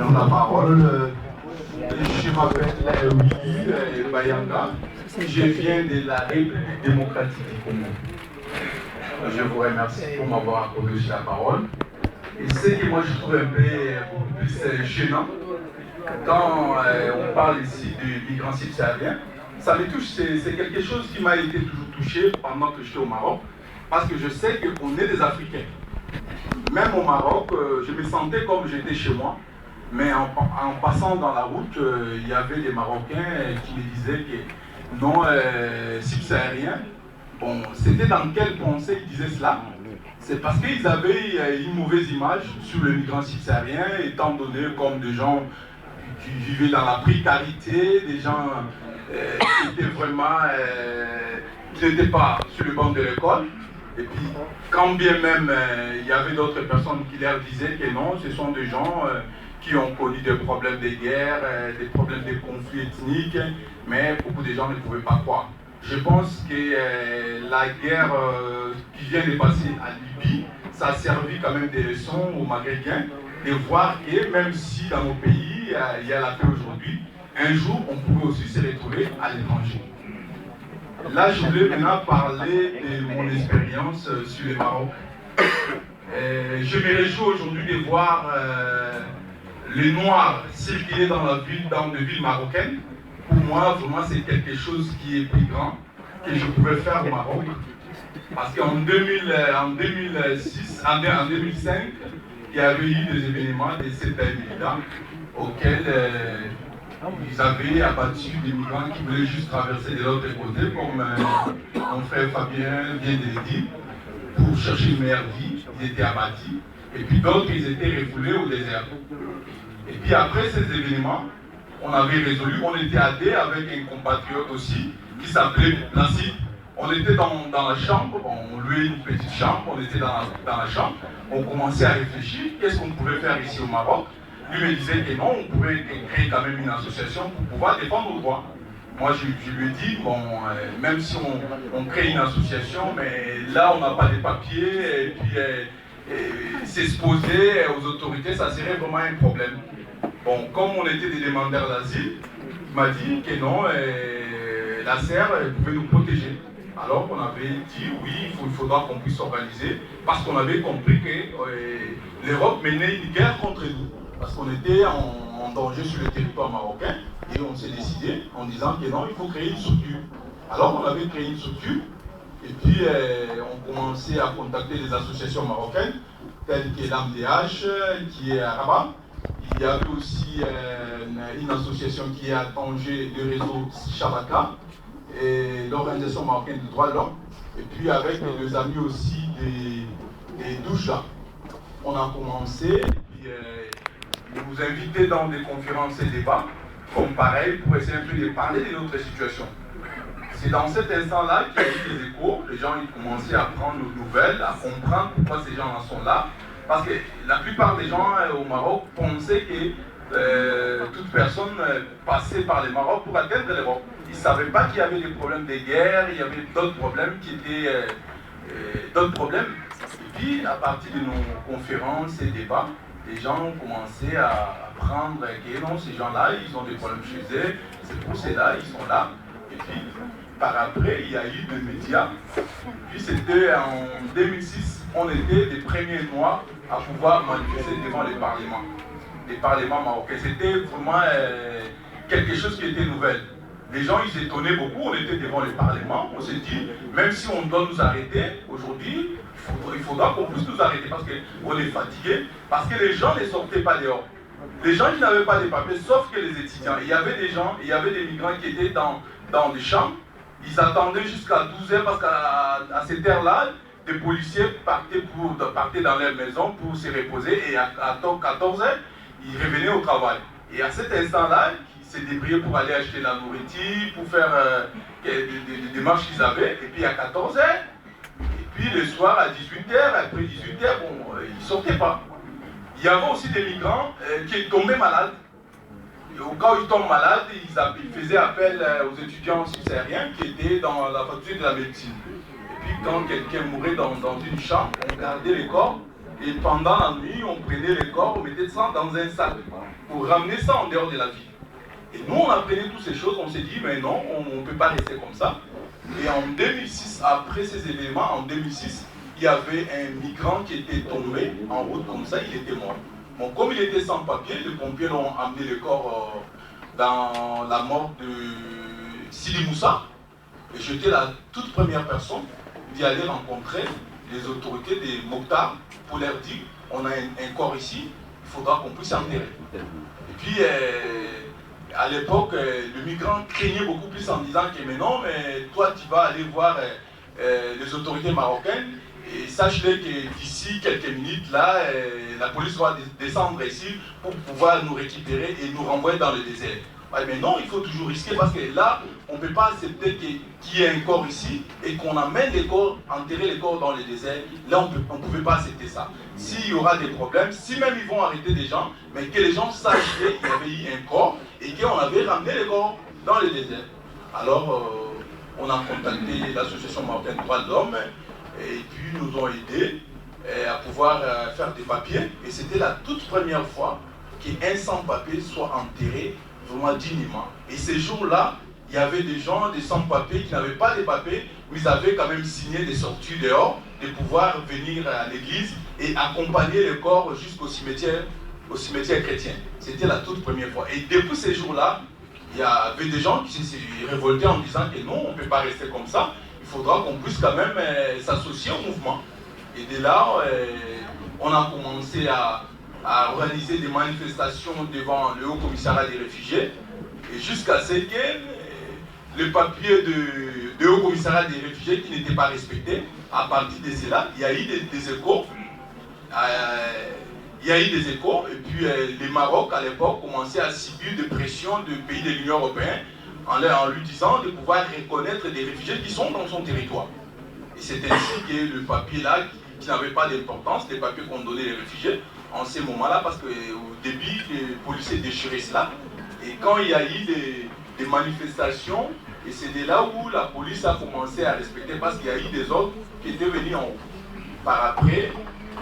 la parole. Je m'appelle Willy Bayanga. Je viens de la République démocratique du Congo. Je vous remercie pour m'avoir accordé la parole. Et ce que moi je trouve un peu plus gênant, quand on parle ici de migrants subsahariens, ça me touche, c'est quelque chose qui m'a été toujours touché pendant que j'étais au Maroc, parce que je sais qu'on est des Africains. Même au Maroc, je me sentais comme j'étais chez moi, mais en passant dans la route, il y avait des Marocains qui me disaient que non, subsahariens. Bon, c'était dans quelle pensée ils disaient cela? C'est parce qu'ils avaient une mauvaise image sur les migrants subsahariens, étant donné comme des gens qui vivaient dans la précarité, des gens qui étaient vraiment, qui n'étaient pas sur le banc de l'école. Et puis, quand bien même il y avait d'autres personnes qui leur disaient que non, ce sont des gens qui ont connu des problèmes de guerre, des problèmes de conflits ethniques, mais beaucoup de gens ne pouvaient pas croire. Je pense que la guerre qui vient de passer à Libye, ça a servi quand même des leçons aux Maghrébins de voir que même si dans nos pays il y a la paix aujourd'hui, un jour on pouvait aussi se retrouver à l'étranger. Là, je voulais maintenant parler de mon expérience sur le Maroc. Je me réjouis aujourd'hui de voir les Noirs circuler dans les villes marocaines. Pour moi, vraiment, c'est quelque chose qui est plus grand que je pouvais faire au Maroc. Parce qu'en 2005, il y avait eu des événements de cette militants auxquels ils avaient abattu des migrants qui voulaient juste traverser de l'autre côté, comme mon frère Fabien vient de le dire, pour chercher une meilleure vie. Ils étaient abattus. Et puis d'autres, ils étaient refoulés au désert. Et puis après ces événements, on avait résolu, on était à deux avec un compatriote aussi, qui s'appelait Nassim. On était dans la chambre, on louait une petite chambre, on était dans la chambre, on commençait à réfléchir, qu'est-ce qu'on pouvait faire ici au Maroc. Lui me disait que non, on pouvait créer quand même une association pour pouvoir défendre nos droits. Moi, je lui ai dit, bon, même si on crée une association, mais là, on n'a pas de papiers, et puis s'exposer aux autorités, ça serait vraiment un problème. Bon, comme on était des demandeurs d'asile, il m'a dit que non, la serre pouvait nous protéger. Alors on avait dit oui, il faudra qu'on puisse s'organiser, parce qu'on avait compris que l'Europe menait une guerre contre nous. Parce qu'on était en danger sur le territoire marocain, et on s'est décidé en disant que non, il faut créer une structure. Alors on avait créé une structure, et puis on commençait à contacter les associations marocaines, telles que l'AMDH, qui est à Rabat. Il y avait aussi une association qui est à Tanger, le réseau Shabaka, et l'Organisation marocaine des droits de l'homme. Et puis avec les amis aussi des Doucha. On a commencé, et puis nous inviter dans des conférences et débats, comme pareil, pour essayer un peu de parler de notre situation. C'est dans cet instant-là qu'il y a eu des échos, les gens ils commençaient à prendre nos nouvelles, à comprendre pourquoi ces gens-là sont là. Parce que la plupart des gens au Maroc pensaient que toute personne passait par le Maroc pour atteindre l'Europe. Ils ne savaient pas qu'il y avait des problèmes de guerre, il y avait d'autres problèmes qui étaient d'autres problèmes. Et puis, à partir de nos conférences et débats, les gens ont commencé à apprendre que non, ces gens-là, ils ont des problèmes chez eux, c'est pour cela, ils sont là. Et puis, par après, il y a eu des médias. Puis c'était en 2006, on était les premiers Noirs à pouvoir manifester devant les parlements marocains. C'était vraiment quelque chose qui était nouvelle. Les gens, ils s'étonnaient beaucoup, on était devant les parlements, on s'est dit, même si on doit nous arrêter, aujourd'hui, il faudra qu'on puisse nous arrêter parce qu'on est fatigué, parce que les gens ne sortaient pas dehors. Les gens qui n'avaient pas de papiers, sauf que les étudiants. Il y avait des gens, il y avait des migrants qui étaient dans des chambres, ils attendaient jusqu'à 12h parce qu'à cette heure-là, des policiers partaient dans leur maison pour se reposer et à 14h, ils revenaient au travail. Et à cet instant-là, ils se débrouillaient pour aller acheter la nourriture, pour faire des démarches qu'ils avaient. Et puis à 14h, et puis le soir à 18h, après 18h, bon, ils ne sortaient pas. Il y avait aussi des migrants qui tombaient malades. Et au cas où ils tombent malades, ils faisaient appel aux étudiants subsahariens qui étaient dans la faculté de la médecine. Et puis quand quelqu'un mourait dans une chambre, on gardait les corps Et pendant la nuit, on prenait les corps, on mettait ça dans un sac pour ramener ça en dehors de la ville. Et nous, on apprenait toutes ces choses, on s'est dit, mais non, on ne peut pas rester comme ça. Et en 2006, après ces événements, en 2006, il y avait un migrant qui était tombé en route comme ça, il était mort. Bon, comme il était sans papier, les pompiers l'ont amené le corps dans la morgue de Sidi Moussa. Et j'étais la toute première personne d'y aller rencontrer les autorités des Mokhtar pour leur dire, on a un corps ici, il faudra qu'on puisse enterrer. Et puis, à l'époque, le migrant craignait beaucoup plus en disant que mais non, mais toi tu vas aller voir les autorités marocaines et sache-le que d'ici quelques minutes, là, la police va descendre ici pour pouvoir nous récupérer et nous renvoyer dans le désert. Ouais, mais non, il faut toujours risquer parce que là, on ne peut pas accepter qu'il y ait un corps ici et qu'on amène les corps, enterrer les corps dans le désert. Là, on ne pouvait pas accepter ça. S'il y aura des problèmes, si même ils vont arrêter des gens, mais que les gens sachent qu'il y avait eu un corps et qu'on avait ramené les corps dans le désert. Alors, on a contacté l'association marocaine Droits de l'Homme et puis nous ont aidés à pouvoir faire des papiers. Et c'était la toute première fois qu'un sans-papier soit enterré vraiment dignement. Et ces jours-là, il y avait des gens, des sans-papiers qui n'avaient pas de papiers, mais ils avaient quand même signé des sorties dehors, de pouvoir venir à l'église et accompagner le corps jusqu'au cimetière chrétien. C'était la toute première fois. Et depuis ces jours-là, il y avait des gens qui se révoltaient en disant que non, on ne peut pas rester comme ça, il faudra qu'on puisse quand même s'associer au mouvement. Et dès là, on a commencé à organiser des manifestations devant le Haut Commissariat des réfugiés, et jusqu'à ce que le papier de Haut Commissariat des réfugiés qui n'était pas respecté, à partir de cela, il y a eu des échos. Il y a eu des échos, et puis le Maroc à l'époque commençait à subir des pressions de pays de l'Union européenne en lui disant de pouvoir reconnaître des réfugiés qui sont dans son territoire. Et c'est ainsi que le papier là, qui n'avait pas d'importance, les papiers qu'on donnait les réfugiés, en ces moments-là, parce qu'au début, les policiers déchiraient cela. Et quand il y a eu des manifestations, et c'est de là où la police a commencé à respecter, parce qu'il y a eu des ordres qui étaient venus en haut. Par après,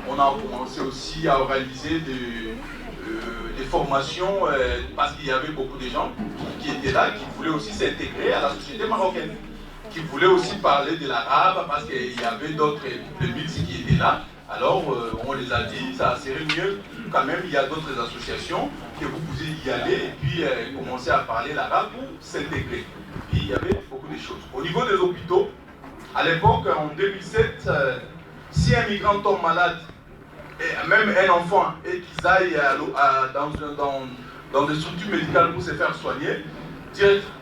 on a commencé aussi à organiser des formations, parce qu'il y avait beaucoup de gens qui étaient là, qui voulaient aussi s'intégrer à la société marocaine, qui voulaient aussi parler de l'arabe, parce qu'il y avait d'autres mix qui étaient là. Alors, on les a dit, ça serait mieux quand même, il y a d'autres associations, que vous pouviez y aller et puis commencer à parler l'arabe pour s'intégrer. Puis il y avait beaucoup de choses. Au niveau des hôpitaux, à l'époque, en 2007, si un migrant tombe malade, et même un enfant, et qu'ils aillent dans des structures médicales pour se faire soigner,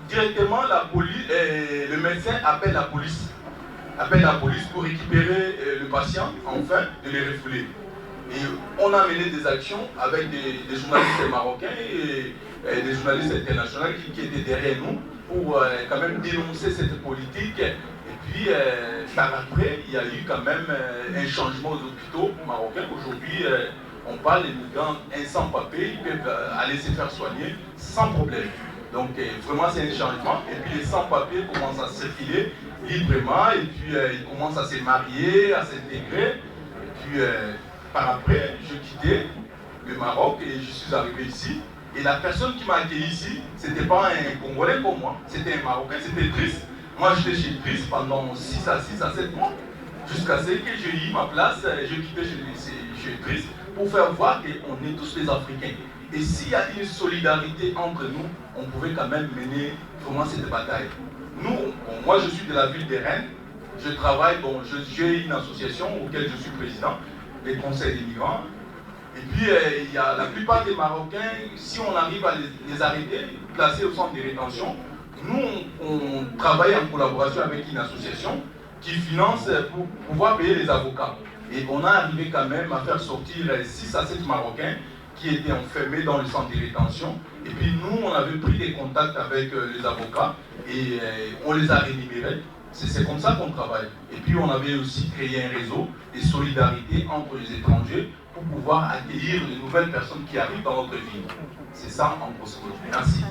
directement le médecin appelle la police. Pour récupérer le patient, enfin, de les refouler. Et on a mené des actions avec des journalistes marocains et des journalistes internationaux qui étaient derrière nous pour quand même dénoncer cette politique. Et puis, par après, il y a eu quand même un changement aux hôpitaux marocains. Aujourd'hui, on parle des migrants sans-papiers, ils peuvent aller se faire soigner sans problème. Donc vraiment c'est un changement, et puis les sans-papiers commencent à circuler librement, et puis ils commencent à se marier, à s'intégrer, et puis par après je quittais le Maroc et je suis arrivé ici, et la personne qui m'a accueilli ici, c'était pas un Congolais comme moi, c'était un Marocain, c'était Driss. Moi j'étais chez Driss pendant 6 à 7 mois, jusqu'à ce que j'ai eu ma place, je quittais chez Driss pour faire voir qu'on est tous les Africains. Et s'il y a une solidarité entre nous, on pouvait quand même mener vraiment cette bataille. Moi je suis de la ville de Rennes, je travaille, j'ai une association auquel je suis président, les conseils des migrants. Et puis il y a la plupart des Marocains, si on arrive à les arrêter, placer au centre de rétention, nous on travaille en collaboration avec une association qui finance pour pouvoir payer les avocats. Et on a arrivé quand même à faire sortir 6 à 7 Marocains qui étaient enfermés dans le centre de rétention. Et puis nous, on avait pris des contacts avec les avocats et on les a rémunérés. C'est comme ça qu'on travaille. Et puis on avait aussi créé un réseau de solidarité entre les étrangers pour pouvoir accueillir de nouvelles personnes qui arrivent dans notre ville. C'est ça en gros. Merci.